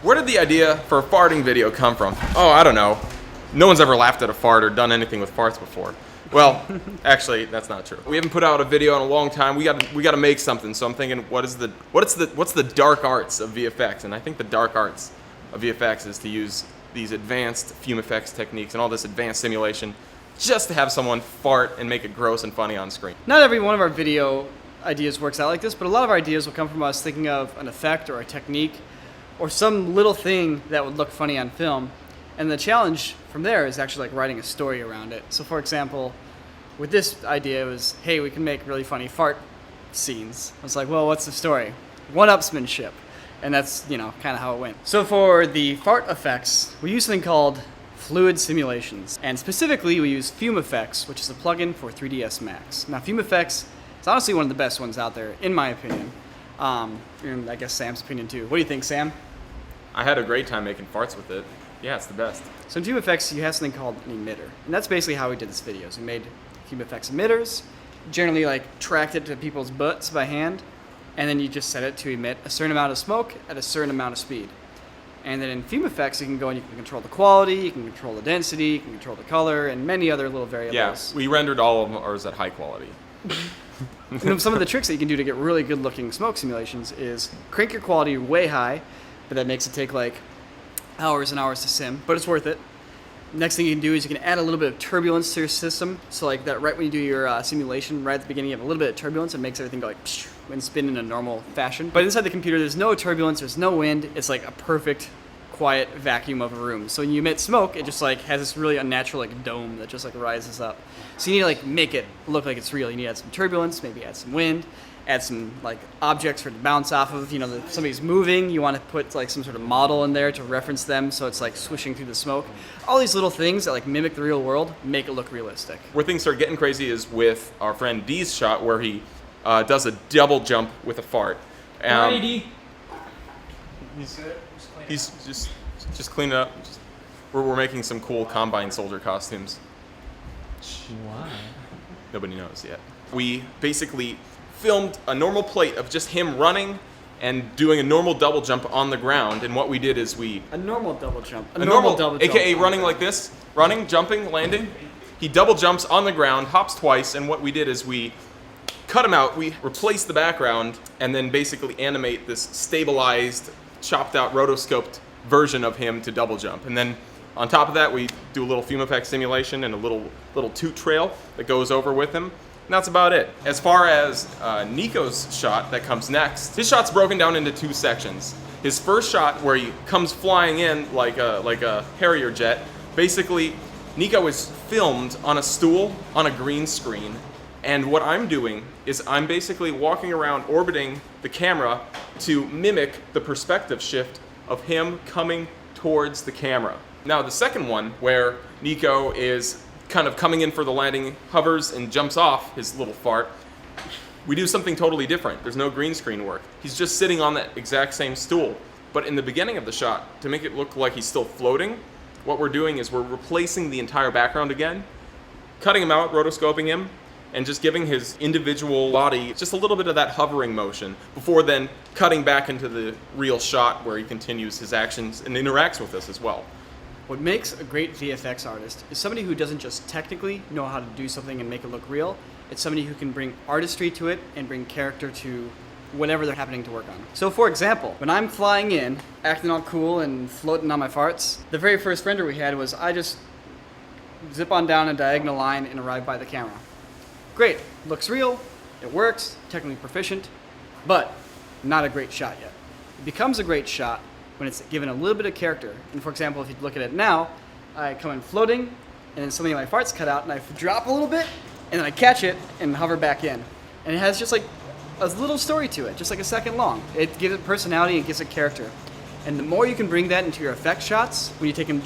Where did the idea for a farting video come from? Oh, I don't know. No one's ever laughed at a fart or done anything with farts before. Well, actually, that's not true. We haven't put out a video in a long time. We got to make something. So I'm thinking, what's the dark arts of VFX? And I think the dark arts of VFX is to use these advanced fume effects techniques and all this advanced simulation just to have someone fart and make it gross and funny on screen. Not every one of our video ideas works out like this, but a lot of our ideas will come from us thinking of an effect or a technique or some little thing that would look funny on film. And the challenge from there is actually like writing a story around it. So for example, with this idea it was, hey, we can make really funny fart scenes. I was like, well, what's the story? One-upsmanship. And that's, you know, kind of how it went. So for the fart effects, we use something called fluid simulations. And specifically, we use Fume Effects, which is a plugin for 3ds Max. Now, Fume Effects is honestly one of the best ones out there, in my opinion. And I guess Sam's opinion too. What do you think, Sam? I had a great time making farts with it. Yeah, it's the best. So in Fume Effects, you have something called an emitter. And that's basically how we did this video. So we made Fume Effects emitters, generally like tracked it to people's butts by hand, and then you just set it to emit a certain amount of smoke at a certain amount of speed. And then in Fume Effects, you can go and you can control the quality, you can control the density, you can control the color, and many other little variables. Yeah, we rendered all of ours at high quality. And some of the tricks that you can do to get really good looking smoke simulations is crank your quality way high, but that makes it take like hours and hours to sim, but it's worth it. Next thing you can do is you can add a little bit of turbulence to your system. So like that right when you do your simulation, right at the beginning you have a little bit of turbulence and makes everything go like psh, and spin in a normal fashion. But inside the computer there's no turbulence, there's no wind, it's like a perfect quiet vacuum of a room. So when you emit smoke, it just like has this really unnatural like dome that just like rises up. So you need to like make it look like it's real. You need to add some turbulence, maybe add some wind, add some like objects for it to bounce off of. You know, if somebody's moving, you want to put like some sort of model in there to reference them so it's like swishing through the smoke. All these little things that like mimic the real world make it look realistic. Where things start getting crazy is with our friend D's shot where he does a double jump with a fart. D. He's just cleaning up. We're making some cool Combine soldier costumes. Why? Nobody knows yet. We basically filmed a normal plate of just him running and doing a normal double jump on the ground. And what we did is A normal double jump. A normal double jump. AKA running like this. Running, jumping, landing. He double jumps on the ground, hops twice, and what we did is we cut him out, we replace the background, and then basically animate this stabilized, chopped out, rotoscoped version of him to double jump. And then on top of that, we do a little Fume Effects simulation and a little toot trail that goes over with him. And that's about it. As far as Nico's shot that comes next, his shot's broken down into two sections. His first shot, where he comes flying in like a Harrier jet, basically Nico is filmed on a stool on a green screen. And what I'm doing is I'm basically walking around orbiting the camera to mimic the perspective shift of him coming towards the camera. Now the second one, where Nico is kind of coming in for the landing, hovers and jumps off his little fart, we do something totally different. There's no green screen work. He's just sitting on that exact same stool. But in the beginning of the shot, to make it look like he's still floating, what we're doing is we're replacing the entire background again, cutting him out, rotoscoping him, and just giving his individual body just a little bit of that hovering motion before then cutting back into the real shot where he continues his actions and interacts with us as well. What makes a great VFX artist is somebody who doesn't just technically know how to do something and make it look real. It's somebody who can bring artistry to it and bring character to whatever they're happening to work on. So for example, when I'm flying in, acting all cool and floating on my farts, the very first render we had was I just zip on down a diagonal line and arrive by the camera. Great, looks real, it works, technically proficient, but not a great shot yet. It becomes a great shot when it's given a little bit of character. And for example, if you look at it now, I come in floating, and then something in my farts cut out, and I drop a little bit, and then I catch it and hover back in. And it has just like a little story to it, just like a second long. It gives it personality and gives it character. And the more you can bring that into your effect shots, when you take them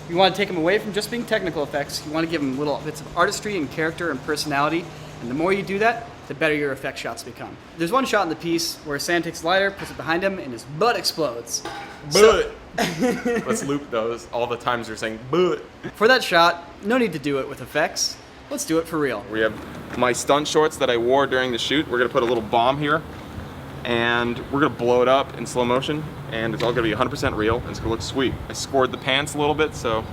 you want to take them away from just being technical effects, you want to give them little bits of artistry and character and personality. And the more you do that, the better your effect shots become. There's one shot in the piece where Sam takes a lighter, puts it behind him, and his butt explodes. Butt! Let's loop those all the times you're saying butt. For that shot, no need to do it with effects. Let's do it for real. We have my stunt shorts that I wore during the shoot. We're gonna put a little bomb here. and we're gonna blow it up in slow motion, and it's all gonna be 100% real, and it's gonna look sweet. I scored the pants a little bit, so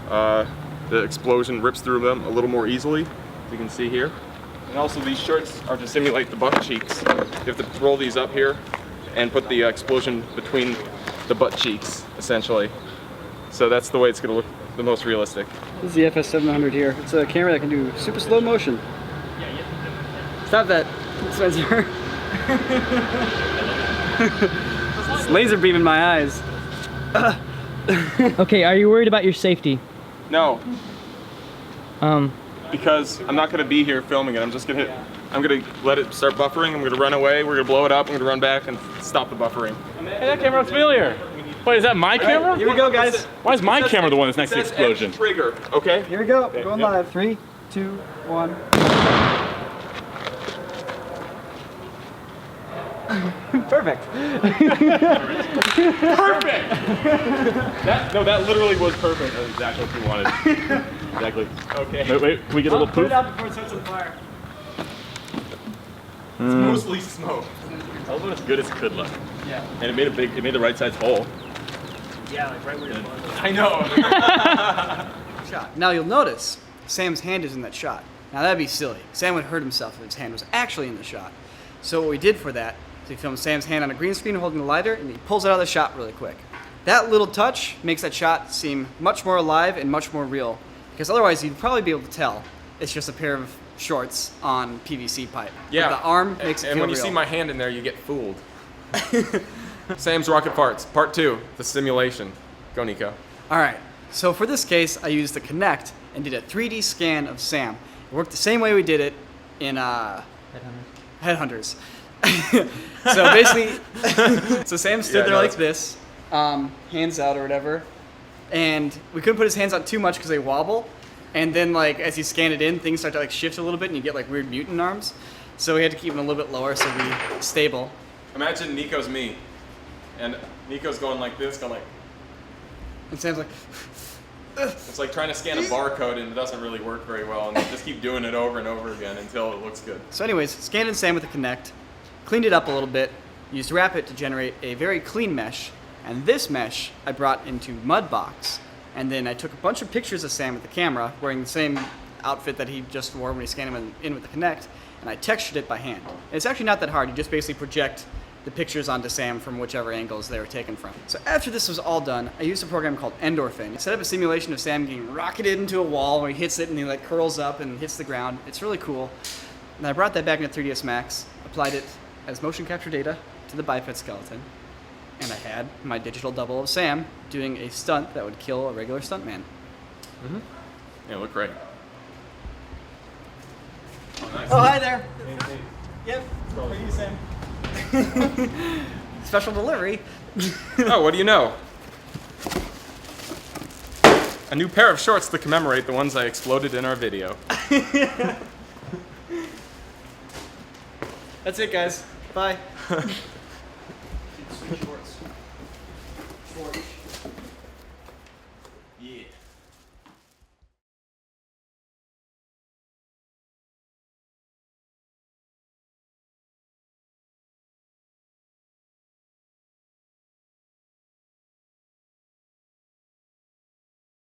the explosion rips through them a little more easily, as you can see here. And also these shirts are to simulate the butt cheeks. You have to roll these up here and put the explosion between the butt cheeks, essentially. So that's the way it's gonna look the most realistic. This is the FS700 here. It's a camera that can do super slow motion. Stop that, Spencer. It's laser beam in my eyes. Okay, are you worried about your safety? No. Because I'm not gonna be here filming it. I'm gonna let it start buffering. I'm gonna run away. We're gonna blow it up. I'm gonna run back and stop the buffering. Hey, that camera looks familiar. Wait, is that my camera? Here we go, guys. Why is my camera the one that's next to the explosion? Trigger, okay? Here we go. Going live. 3, 2, 1. Perfect. Perfect! That literally was perfect. That's exactly what we wanted. Exactly. Okay. Wait, can we get a little Put poof? it out before it starts on fire. It's mostly smoke. That was as good as it could look. Yeah. And it made the right size hole. Yeah, like right where your buzz I know. shot. Now you'll notice Sam's hand is in that shot. Now that'd be silly. Sam would hurt himself if his hand was actually in the shot. So what we did for that is we filmed Sam's hand on a green screen holding the lighter, and he pulls it out of the shot really quick. That little touch makes that shot seem much more alive and much more real, because otherwise you'd probably be able to tell it's just a pair of shorts on PVC pipe. Yeah. But the arm makes it And feel when you real. see my hand in there, you get fooled. Sam's rocket farts, part 2, the simulation. Go, Nico. All right, so for this case, I used the Kinect and did a 3D scan of Sam. It worked the same way we did it in Headhunters. So basically, so Sam stood there like this, hands out or whatever, and we couldn't put his hands out too much because they wobble. And then like as he scanned it in, things start to like shift a little bit, and you get like weird mutant arms. So we had to keep him a little bit lower so we stable. Imagine Nico's me, and Nico's going like this, going like, And Sam's like, it's like trying to scan a barcode and it doesn't really work very well, and you just keep doing it over and over again until it looks good. So anyways, scanned in Sam with the Kinect, cleaned it up a little bit, used Rapid to generate a very clean mesh, and this mesh I brought into Mudbox, and then I took a bunch of pictures of Sam with the camera, wearing the same outfit that he just wore when he scanned him in with the Kinect, and I textured it by hand. And it's actually not that hard, you just basically project the pictures onto Sam from whichever angles they were taken from. So after this was all done, I used a program called Endorphin. It set up a simulation of Sam getting rocketed into a wall where he hits it and he like curls up and hits the ground. It's really cool. And I brought that back into 3ds Max, applied it as motion capture data to the biped skeleton, and I had my digital double of Sam doing a stunt that would kill a regular stuntman. Yeah, look great. Oh, nice. Oh, hi there. Yep, for you, Sam. Special delivery. Oh, what do you know? A new pair of shorts to commemorate the ones I exploded in our video. That's it, guys. Bye.